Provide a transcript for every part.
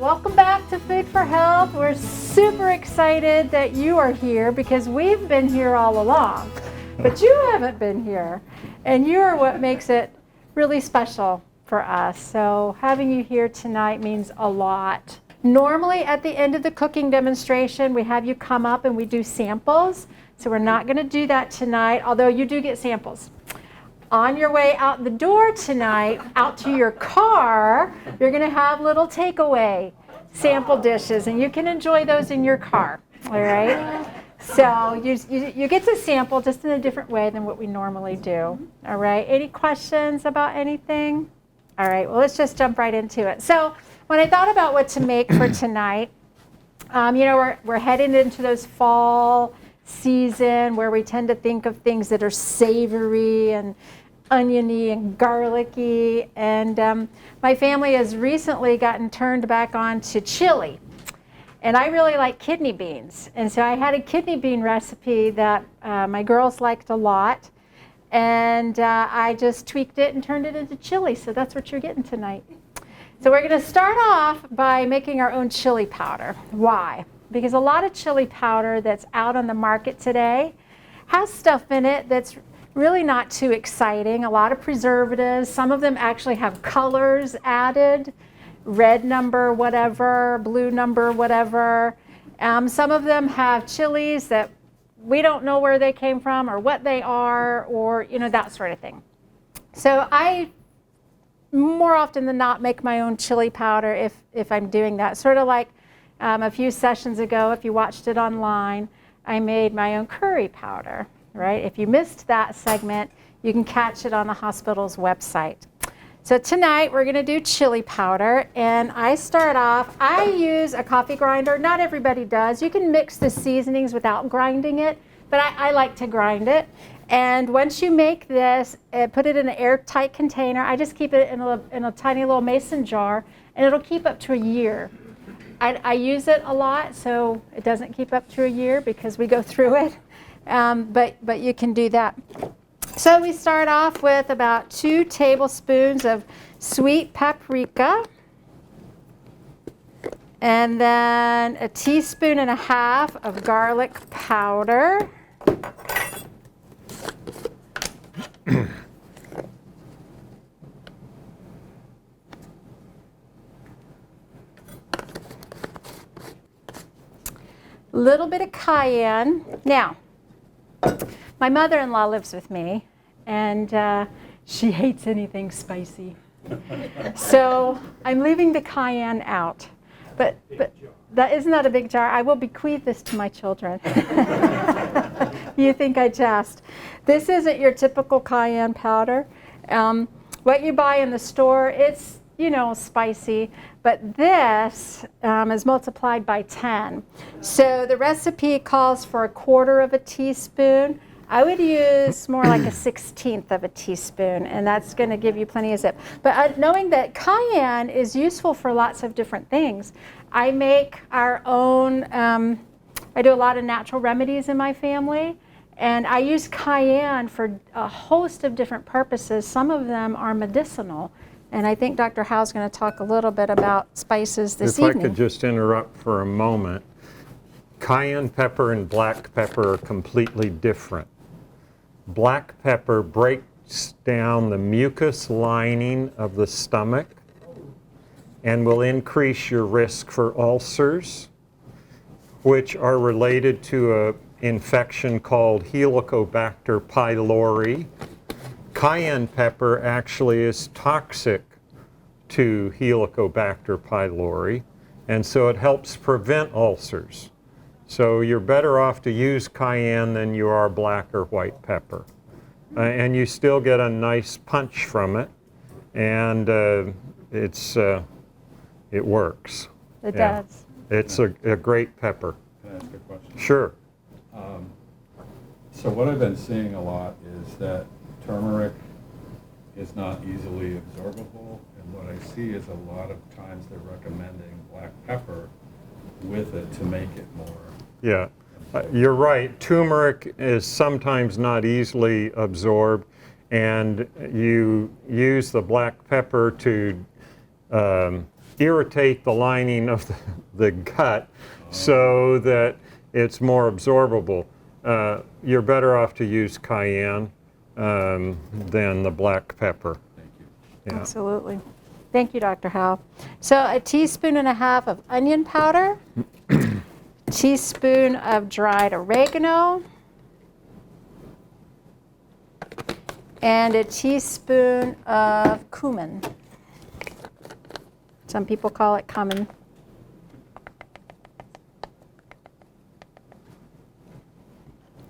welcome back to Food for Health. We're super excited that you are here because we've been here all along, but you haven't been here, and you are what makes it really special for us. So having you here tonight means a lot. Normally at the end of the cooking demonstration, we have you come up and we do samples. So we're not going to do that tonight, although you do get samples. On your way out the door tonight, out to your car, you're going to have little takeaway sample dishes, and you can enjoy those in your car, all right? So you get to sample just in a different way than what we normally do, all right? Any questions about anything? All right, well, let's just jump right into it. So when I thought about what to make for tonight, we're heading into those fall season where we tend to think of things that are savory and oniony and garlicky, and my family has recently gotten turned back on to chili, and I really like kidney beans, and so I had a kidney bean recipe that my girls liked a lot, and I just tweaked it and turned it into chili, so that's what you're getting tonight. So we're going to start off by making our own chili powder. Why? Because a lot of chili powder that's out on the market today has stuff in it that's really not too exciting. A lot of preservatives. Some of them actually have colors added, red number whatever, blue number whatever. Some of them have chilies that we don't know where they came from or what they are, or that sort of thing. So I more often than not make my own chili powder if I'm doing that. Sort of like a few sessions ago, if you watched it online, I made my own curry powder, right? If you missed that segment, you can catch it on the hospital's website. So tonight we're going to do chili powder, and I use a coffee grinder. Not everybody does. You can mix the seasonings without grinding it, but I like to grind it. And once you make this, put it in an airtight container. I just keep it in a tiny little mason jar, and it'll keep up to a year. I use it a lot, so it doesn't keep up to a year because we go through it, but you can do that. So we start off with about 2 tablespoons of sweet paprika, and then a teaspoon and a half of garlic powder. Little bit of cayenne. Now, my mother-in-law lives with me, and she hates anything spicy. So I'm leaving the cayenne out. But that isn't that a big jar? I will bequeath this to my children. You think I jest. This isn't your typical cayenne powder. What you buy in the store, it's spicy, but this is multiplied by 10. So the recipe calls for 1/4 of a teaspoon. I would use more like a 1/16 of a teaspoon, and that's going to give you plenty of zip. But knowing that cayenne is useful for lots of different things, I make our own, I do a lot of natural remedies in my family, and I use cayenne for a host of different purposes. Some of them are medicinal. And I think Dr. Howe's going to talk a little bit about spices this evening. If I could just interrupt for a moment. Cayenne pepper and black pepper are completely different. Black pepper breaks down the mucus lining of the stomach and will increase your risk for ulcers, which are related to an infection called Helicobacter pylori. Cayenne pepper actually is toxic to Helicobacter pylori, and so it helps prevent ulcers. So you're better off to use cayenne than you are black or white pepper. And you still get a nice punch from it, and it works. It does. It's a great pepper. Can I ask a question? Sure. So what I've been seeing a lot is that turmeric is not easily absorbable, and what I see is a lot of times they're recommending black pepper with it to make it more. Yeah, you're right. Turmeric is sometimes not easily absorbed, and you use the black pepper to irritate the lining of the gut so that it's more absorbable. You're better off to use cayenne than the black pepper. Thank you. Yeah. Absolutely. Thank you, Dr. Howe. So a teaspoon and a half of onion powder, teaspoon of dried oregano, and a teaspoon of cumin. Some people call it cumin.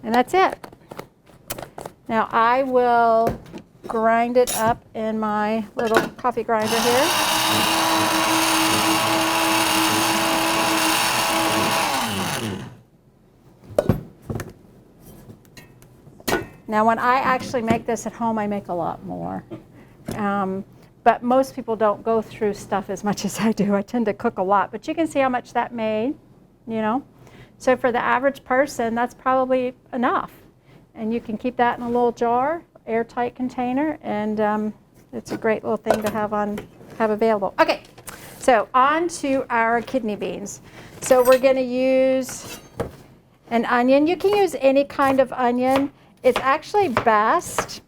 And that's it. Now I will grind it up in my little coffee grinder here. Now when I actually make this at home, I make a lot more. But most people don't go through stuff as much as I do. I tend to cook a lot, but you can see how much that made, you know. So for the average person, that's probably enough. And you can keep that in a little jar, airtight container, and it's a great little thing to have available. Okay, so on to our kidney beans. So we're going to use an onion. You can use any kind of onion. It's actually best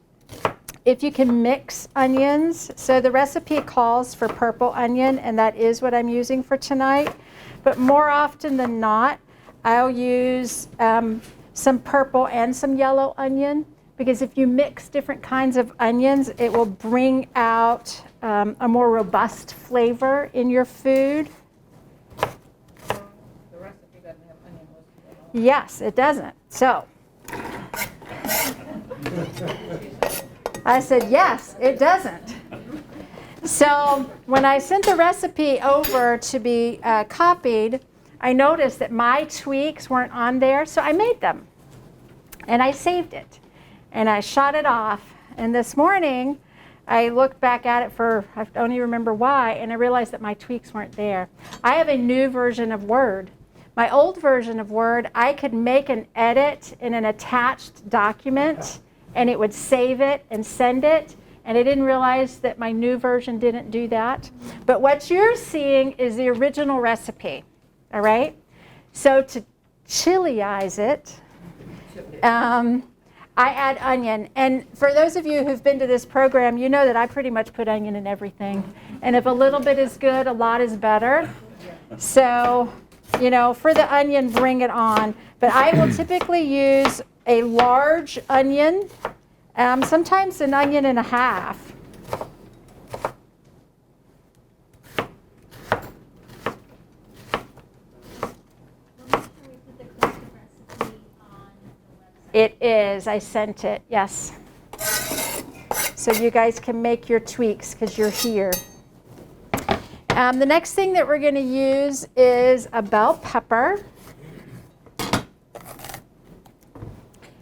if you can mix onions. So the recipe calls for purple onion, and that is what I'm using for tonight. But more often than not, I'll use some purple and some yellow onion, because if you mix different kinds of onions, it will bring out a more robust flavor in your food. The recipe doesn't have onion listed at all. Yes, it doesn't. So I said, yes, it doesn't. So when I sent the recipe over to be copied, I noticed that my tweaks weren't on there, so I made them. And I saved it. And I shot it off. And this morning, I looked back at it I don't even remember why, and I realized that my tweaks weren't there. I have a new version of Word. My old version of Word, I could make an edit in an attached document, and it would save it and send it. And I didn't realize that my new version didn't do that. But what you're seeing is the original recipe. All right? So to chiliize it, I add onion. And for those of you who've been to this program, you know that I pretty much put onion in everything. And if a little bit is good, a lot is better. So, you know, for the onion, bring it on. But I will typically use a large onion, sometimes an onion and a half. It is. I sent it. Yes. So you guys can make your tweaks because you're here. The next thing that we're going to use is a bell pepper.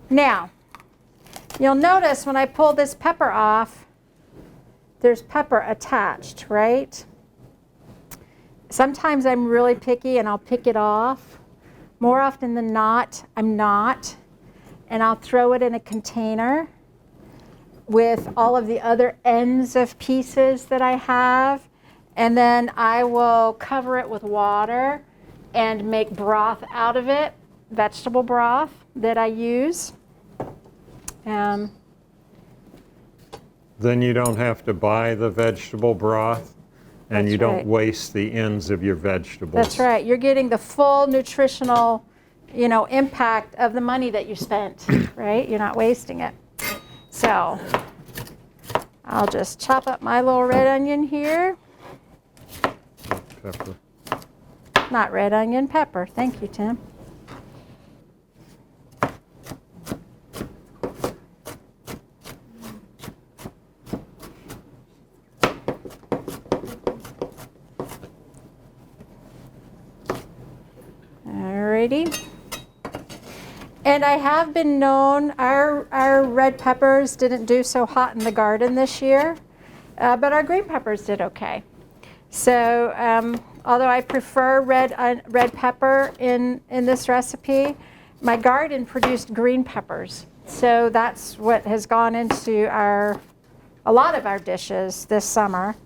Now, you'll notice when I pull this pepper off, there's pepper attached, right? Sometimes I'm really picky and I'll pick it off. More often than not, I'm not. And I'll throw it in a container with all of the other ends of pieces that I have. And then I will cover it with water and make broth out of it, vegetable broth that I use. Then you don't have to buy the vegetable broth, and you don't waste the ends of your vegetables. That's right. You're getting the full nutritional, you know, impact of the money that you spent, right? You're not wasting it. So I'll just chop up my little red onion here. Pepper. Not red onion, pepper. Thank you, Tim. Alrighty. And I have been known, our red peppers didn't do so hot in the garden this year, but our green peppers did okay. So although I prefer red pepper in this recipe, my garden produced green peppers. So that's what has gone into a lot of our dishes this summer.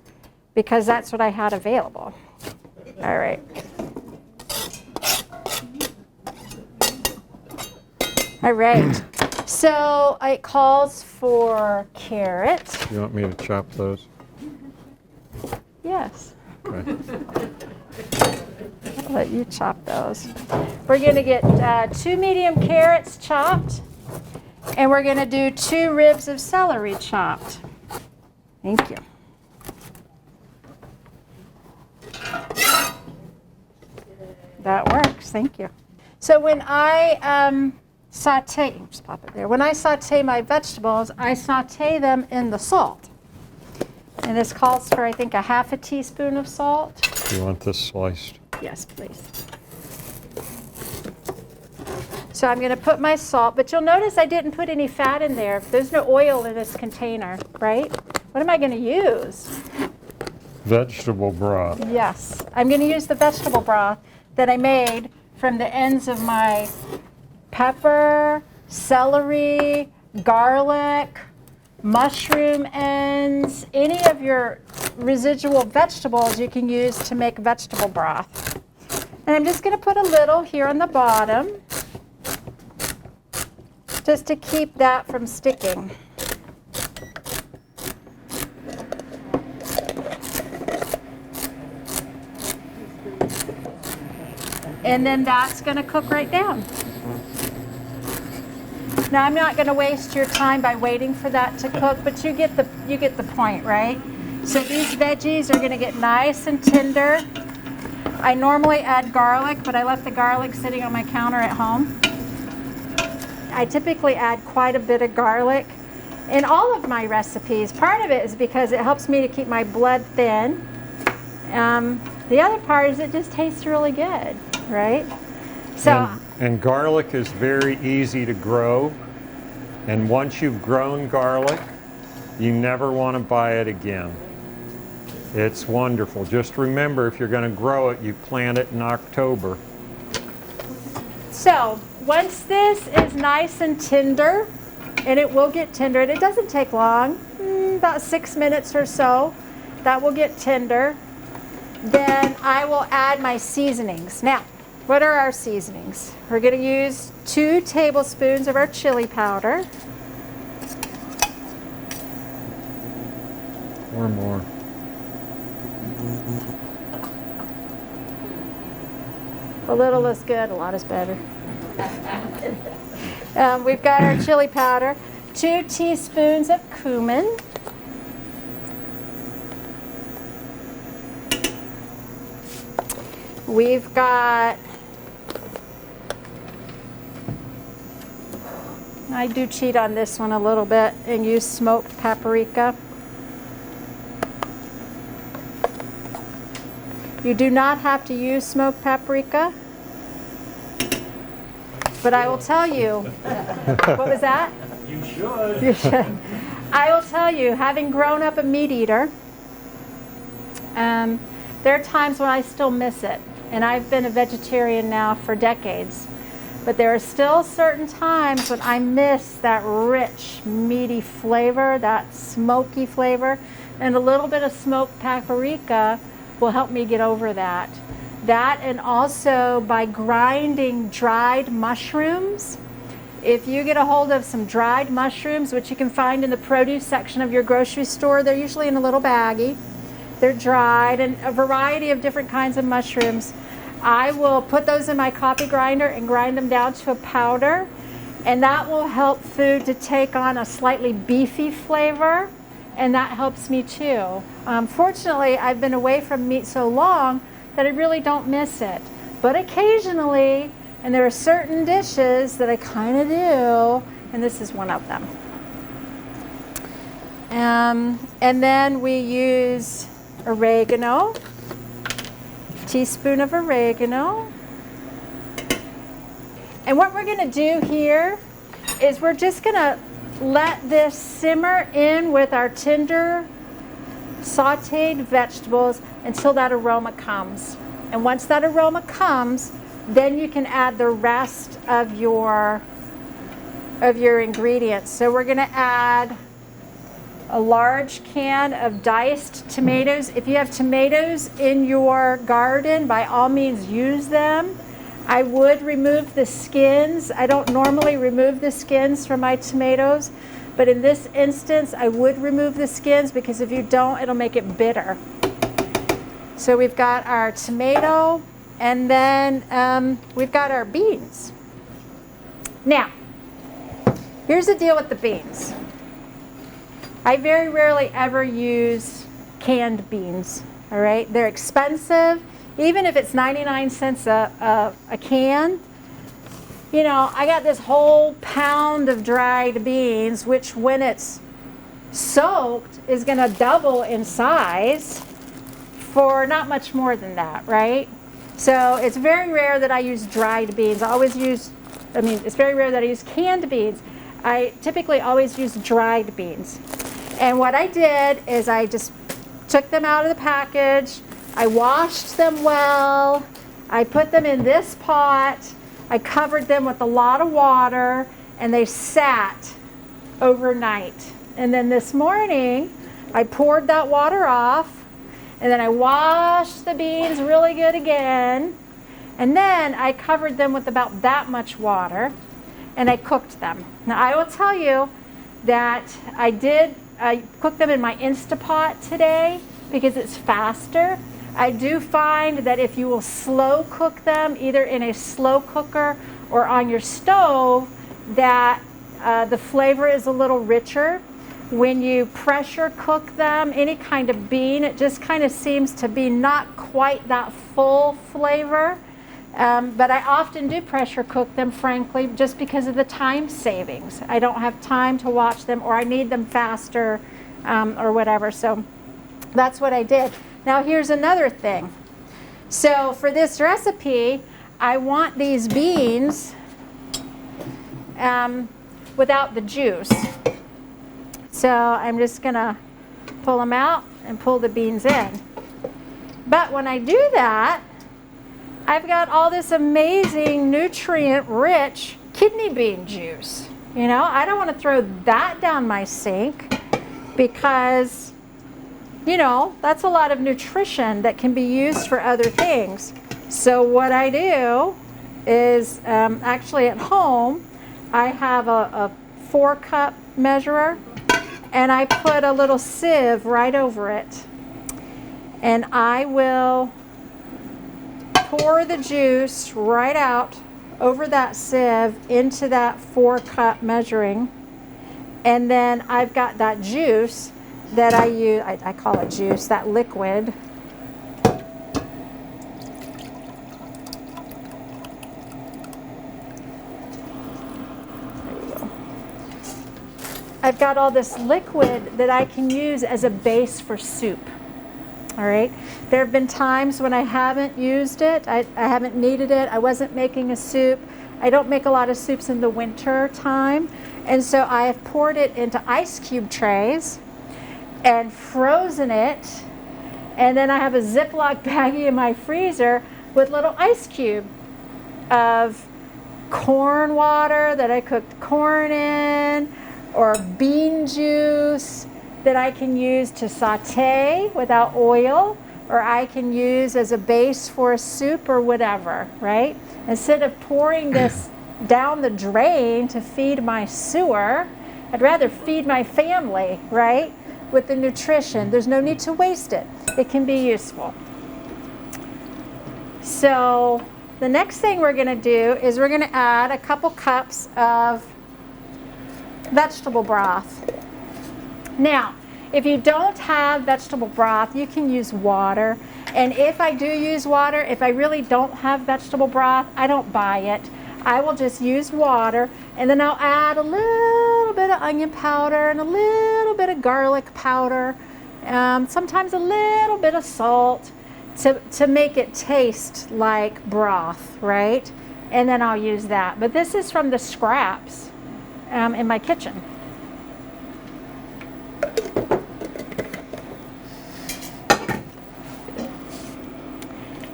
because that's what I had available. All right. All right. So it calls for carrot. You want me to chop those? Yes. Okay. I'll let you chop those. We're going to get 2 medium carrots chopped, and we're going to do 2 ribs of celery chopped. Thank you. That works. Thank you. So when I saute, just pop it there. When I saute my vegetables, I saute them in the salt. And this calls for, I think, a 1/2 teaspoon of salt. You want this sliced? Yes, please. So I'm going to put my salt, but you'll notice I didn't put any fat in there. There's no oil in this container, right? What am I going to use? Vegetable broth. Yes, I'm going to use the vegetable broth that I made from the ends of my pepper, celery, garlic, mushroom ends, any of your residual vegetables you can use to make vegetable broth. And I'm just going to put a little here on the bottom just to keep that from sticking. And then that's going to cook right down. Now I'm not going to waste your time by waiting for that to cook, but you get the point, right? So these veggies are going to get nice and tender. I normally add garlic, but I left the garlic sitting on my counter at home. I typically add quite a bit of garlic in all of my recipes. Part of it is because it helps me to keep my blood thin. The other part is it just tastes really good, right? So. And garlic is very easy to grow. And once you've grown garlic, you never want to buy it again. It's wonderful. Just remember, if you're going to grow it, you plant it in October. So once this is nice and tender, and it will get tender, and it doesn't take long, about 6 minutes or so, that will get tender, then I will add my seasonings. Now, what are our seasonings? We're going to use 2 tablespoons of our chili powder. Or more. A little is good, a lot is better. We've got our chili powder, 2 teaspoons of cumin. We've got, I do cheat on this one a little bit and use smoked paprika. You do not have to use smoked paprika, but I will tell you, what was that? You should. You should. I will tell you, having grown up a meat eater, there are times when I still miss it. And I've been a vegetarian now for decades. But there are still certain times when I miss that rich, meaty flavor, that smoky flavor. And a little bit of smoked paprika will help me get over that. That, and also by grinding dried mushrooms. If you get a hold of some dried mushrooms, which you can find in the produce section of your grocery store, they're usually in a little baggie. They're dried, and a variety of different kinds of mushrooms. I will put those in my coffee grinder and grind them down to a powder, and that will help food to take on a slightly beefy flavor, and that helps me too. Fortunately, I've been away from meat so long that I really don't miss it. But occasionally, and there are certain dishes that I kind of do, and this is one of them. And then we use oregano, teaspoon of oregano. And what we're going to do here is we're just going to let this simmer in with our tender sauteed vegetables until that aroma comes. And once that aroma comes, then you can add the rest of your ingredients. So we're going to add a large can of diced tomatoes. If you have tomatoes in your garden, by all means use them. I would remove the skins. I don't normally remove the skins from my tomatoes, but in this instance, I would remove the skins because if you don't, it'll make it bitter. So we've got our tomato, and then we've got our beans. Now, here's the deal with the beans. I very rarely ever use canned beans, all right? They're expensive. Even if it's 99 cents a can, you know, I got this whole pound of dried beans, which when it's soaked is gonna double in size for not much more than that, right? So it's very rare that I use dried beans. It's very rare that I use canned beans. I typically always use dried beans. And what I did is I just took them out of the package, I washed them well, I put them in this pot, I covered them with a lot of water, and they sat overnight. And then this morning, I poured that water off, and then I washed the beans really good again, and then I covered them with about that much water, and I cooked them. Now I will tell you that I cooked them in my Instapot today because it's faster. I do find that if you will slow cook them, either in a slow cooker or on your stove, that the flavor is a little richer. When you pressure cook them, any kind of bean, it just kind of seems to be not quite that full flavor. But I often do pressure cook them, frankly, just because of the time savings. I don't have time to watch them, or I need them faster, or whatever. So that's what I did. Now here's another thing. So for this recipe, I want these beans without the juice. So I'm just gonna pull them out and pull the beans in. But when I do that, I've got all this amazing nutrient-rich kidney bean juice. You know, I don't want to throw that down my sink because, you know, that's a lot of nutrition that can be used for other things. So what I do is, actually at home, I have a 4-cup measurer, and I put a little sieve right over it. And I will pour the juice right out over that sieve into that 4-cup measuring. And then I've got that juice that I use, I call it juice, that liquid. I've got all this liquid that I can use as a base for soup. All right. There have been times when I haven't used it. I haven't needed it. I wasn't making a soup. I don't make a lot of soups in the winter time. And so I have poured it into ice cube trays and frozen it. And then I have a Ziploc baggie in my freezer with little ice cube of corn water that I cooked corn in, or bean juice that I can use to saute without oil, or I can use as a base for a soup or whatever, right? Instead of pouring this down the drain to feed my sewer, I'd rather feed my family, right? With the nutrition. There's no need to waste it. It can be useful. So the next thing we're gonna do is we're gonna add a couple cups of vegetable broth. Now, if you don't have vegetable broth, you can use water. And if I do use water, if I really don't have vegetable broth, I don't buy it. I will just use water, and then I'll add a little bit of onion powder and a little bit of garlic powder, sometimes a little bit of salt to make it taste like broth, right? And then I'll use that. But this is from the scraps in my kitchen.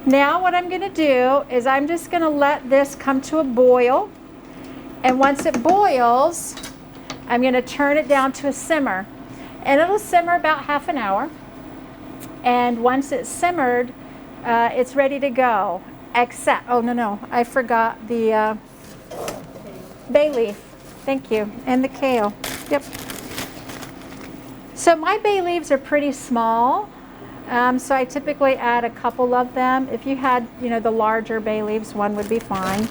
Now what I'm going to do is I'm just going to let this come to a boil, and once it boils, I'm going to turn it down to a simmer. And it'll simmer about half an hour. And once it's simmered, it's ready to go. Except, oh no, I forgot the bay leaf. Thank you. And the kale. Yep. So my bay leaves are pretty small. So I typically add a couple of them. If you had, the larger bay leaves, one would be fine.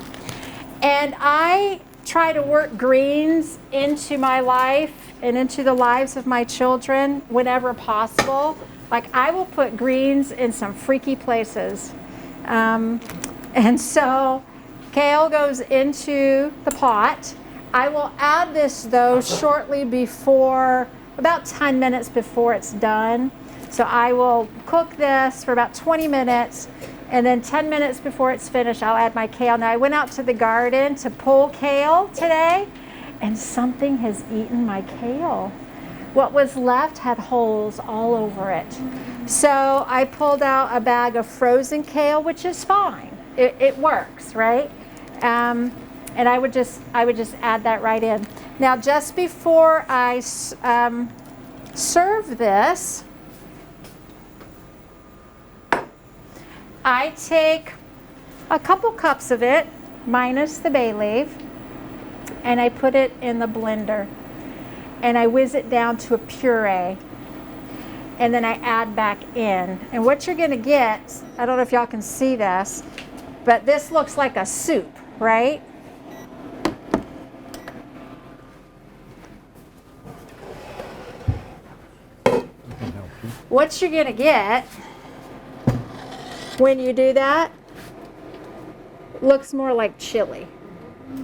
And I try to work greens into my life and into the lives of my children whenever possible. Like, I will put greens in some freaky places. And so kale goes into the pot. I will add this, though, shortly before, about 10 minutes before it's done. So I will cook this for about 20 minutes, and then 10 minutes before it's finished, I'll add my kale. Now, I went out to the garden to pull kale today, and something has eaten my kale. What was left had holes all over it. So I pulled out a bag of frozen kale, which is fine. It works, right? And I would just add that right in. Now, just before I serve this, I take a couple cups of it, minus the bay leaf, and I put it in the blender. And I whiz it down to a puree. And then I add back in. And what you're gonna get, I don't know if y'all can see this, but this looks like a soup, right? What you're gonna get when you do that looks more like chili,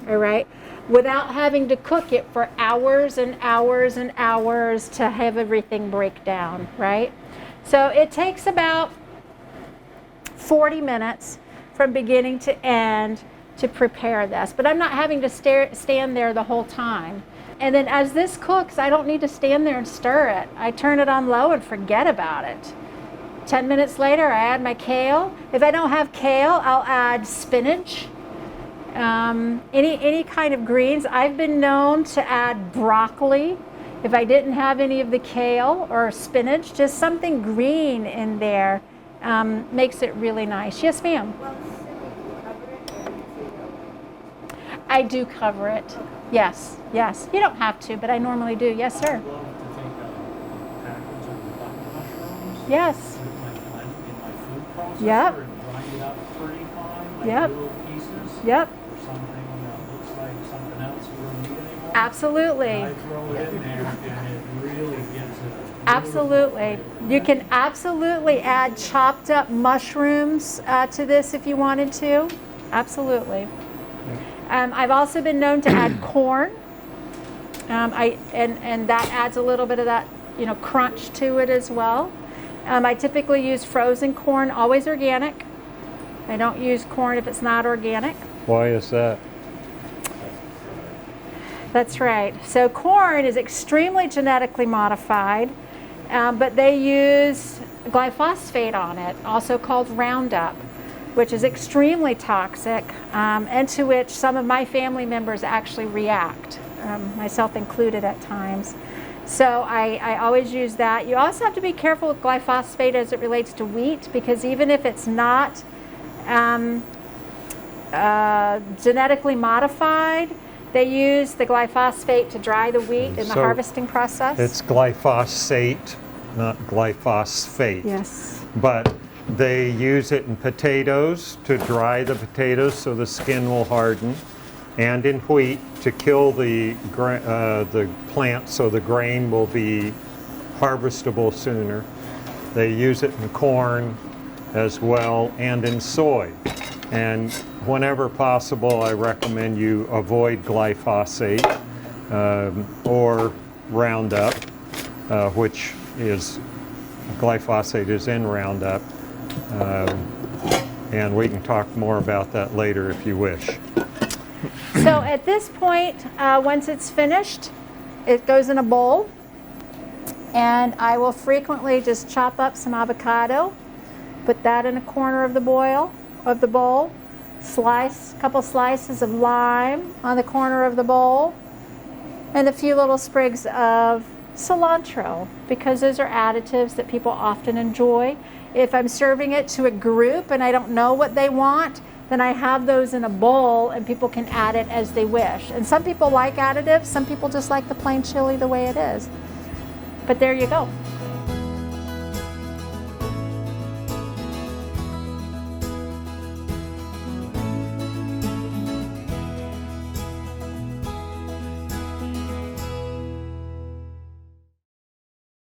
all right? Without having to cook it for hours and hours and hours to have everything break down, right? So it takes about 40 minutes from beginning to end to prepare this, but I'm not having to stand there the whole time. And then as this cooks, I don't need to stand there and stir it. I turn it on low and forget about it. 10 minutes later, I add my kale. If I don't have kale, I'll add spinach. Any kind of greens. I've been known to add broccoli if I didn't have any of the kale or spinach. Just something green in there makes it really nice. Yes, ma'am. I do cover it. Yes, yes. You don't have to, but I normally do. Yes, sir. I'd love to take a package of button mushrooms. Yes. With my blend in my food processor. Yep. And grind it up pretty fine, like Yep. little pieces. Yep. Or something that looks like something else we don't need anymore. Absolutely. And I throw it in there, and it really gives it a Absolutely. You can absolutely add chopped up mushrooms to this if you wanted to. Absolutely. I've also been known to add corn. And that adds a little bit of that, crunch to it as well. I typically use frozen corn, always organic. I don't use corn if it's not organic. Why is that? That's right. So corn is extremely genetically modified, but they use glyphosate on it, also called Roundup, which is extremely toxic, and to which some of my family members actually react, myself included at times. So I always use that. You also have to be careful with glyphosate as it relates to wheat, because even if it's not genetically modified, they use the glyphosate to dry the wheat in the harvesting process. It's glyphosate, not glyphosate. Yes. But they use it in potatoes to dry the potatoes so the skin will harden, and in wheat to kill the plant so the grain will be harvestable sooner. They use it in corn as well, and in soy. And whenever possible, I recommend you avoid glyphosate or Roundup, which is, glyphosate is in Roundup. And we can talk more about that later if you wish. So at this point, once it's finished, it goes in a bowl. And I will frequently just chop up some avocado, put that in a corner of the bowl, slice a couple slices of lime on the corner of the bowl, and a few little sprigs of cilantro, because those are additives that people often enjoy. If I'm serving it to a group and I don't know what they want, then I have those in a bowl and people can add it as they wish. And some people like additives, some people just like the plain chili the way it is. But there you go.